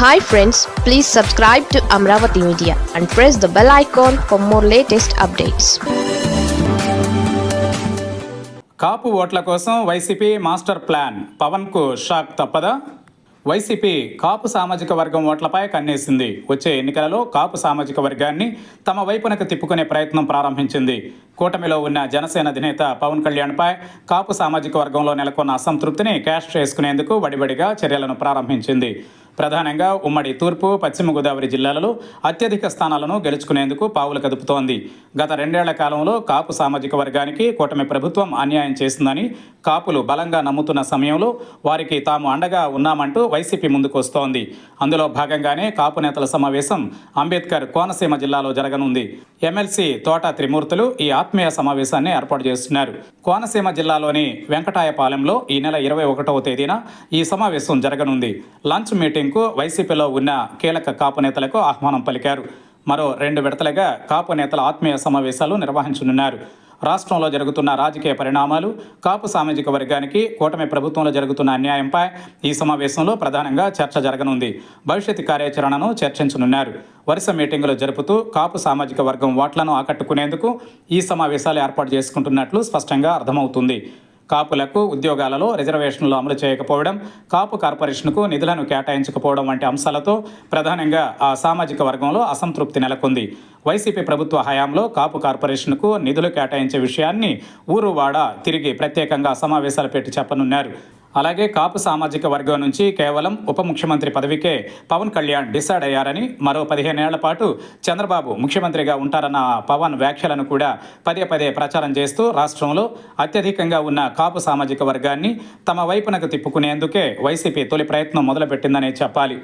Hi friends, please subscribe to Amravati Media and press the bell icon for more latest updates. కాపు ఓట్ల కోసం YCP master plan, పవన్కు shock తప్పదా? YCP కాపు సామాజిక వర్గం ఓట్లపై కన్నేసింది. వచ్చే ఎన్నికలలో కాపు సామాజిక వర్గాన్ని తమ వైపునకు తిప్పుకునే ప్రయత్నం ప్రారంభించింది. కూటమిలో ఉన్న జనసేన అధినేత పవన్ కళ్యాణ్పై కాపు సామాజిక వర్గంలో నెలకొన్న అసంతృప్తిని క్యాష్ చేసుకునేందుకు వడివడిగా చర్యలను ప్రారంభించింది. ప్రధానంగా ఉమ్మడి తూర్పు, పశ్చిమ గోదావరి జిల్లాలలో అత్యధిక స్థానాలను గెలుచుకునేందుకు పావులు కదుపుతోంది. గత 2 ఏళ్ల కాలంలో కాపు సామాజిక వర్గానికి కూటమి ప్రభుత్వం అన్యాయం చేసిందని కాపులు బలంగా నమ్ముతున్న సమయంలో వారికి తాము అండగా ఉన్నామంటూ వైసీపీ ముందుకు వస్తోంది. అందులో భాగంగానే కాపు నేతల సమావేశం అంబేద్కర్ కోనసీమ జిల్లాలో జరగనుంది. ఎమ్మెల్సీ తోట త్రిమూర్తులు ఈ ఆత్మీయ సమావేశాన్ని ఏర్పాటు చేస్తున్నారు. కోనసీమ జిల్లాలోని వెంకటాయపాలెంలో ఈ నెల 21వ తేదీన ఈ సమావేశం జరగనుంది. లంచ్ మీటింగ్కు వైసీపీలో ఉన్న కీలక కాపు నేతలకు ఆహ్వానం పలికారు. మరో 2 విడతలుగా కాపు నేతల ఆత్మీయ సమావేశాలు నిర్వహించనున్నారు. రాష్ట్రంలో జరుగుతున్న రాజకీయ పరిణామాలు, కాపు సామాజిక వర్గానికి కూటమి ప్రభుత్వంలో జరుగుతున్న అన్యాయంపై ఈ సమావేశంలో ప్రధానంగా చర్చ జరగనుంది. భవిష్యత్ కార్యాచరణను చర్చించనున్నారు. వరుస మీటింగులు జరుపుతూ కాపు సామాజిక వర్గం ఓట్లను ఆకట్టుకునేందుకు ఈ సమావేశాలు ఏర్పాటు చేసుకుంటున్నట్లు స్పష్టంగా అర్థమవుతుంది. కాపులకు ఉద్యోగాలలో రిజర్వేషన్లు అమలు చేయకపోవడం, కాపు కార్పొరేషన్కు నిధులను కేటాయించకపోవడం వంటి అంశాలతో ప్రధానంగా ఆ సామాజిక వర్గంలో అసంతృప్తి నెలకొంది. వైసీపీ ప్రభుత్వ హయాంలో కాపు కార్పొరేషన్కు నిధులు కేటాయించే విషయాన్ని ఊరు వాడ తిరిగి ప్రత్యేకంగా సమావేశాలు పెట్టి చెప్పనున్నారు. అలాగే కాపు సామాజిక వర్గం నుంచి కేవలం ఉప ముఖ్యమంత్రి పదవికే పవన్ కళ్యాణ్ డిసైడ్ అయ్యారని, మరో 15 ఏళ్ల పాటు చంద్రబాబు ముఖ్యమంత్రిగా ఉంటారన్న పవన్ వ్యాఖ్యలను కూడా పదే ప్రచారం చేస్తూ రాష్ట్రంలో అత్యధికంగా ఉన్న కాపు సామాజిక వర్గాన్ని తమ వైపునకు తిప్పుకునేందుకే వైసీపీ తొలి ప్రయత్నం మొదలుపెట్టిందనే చెప్పాలి.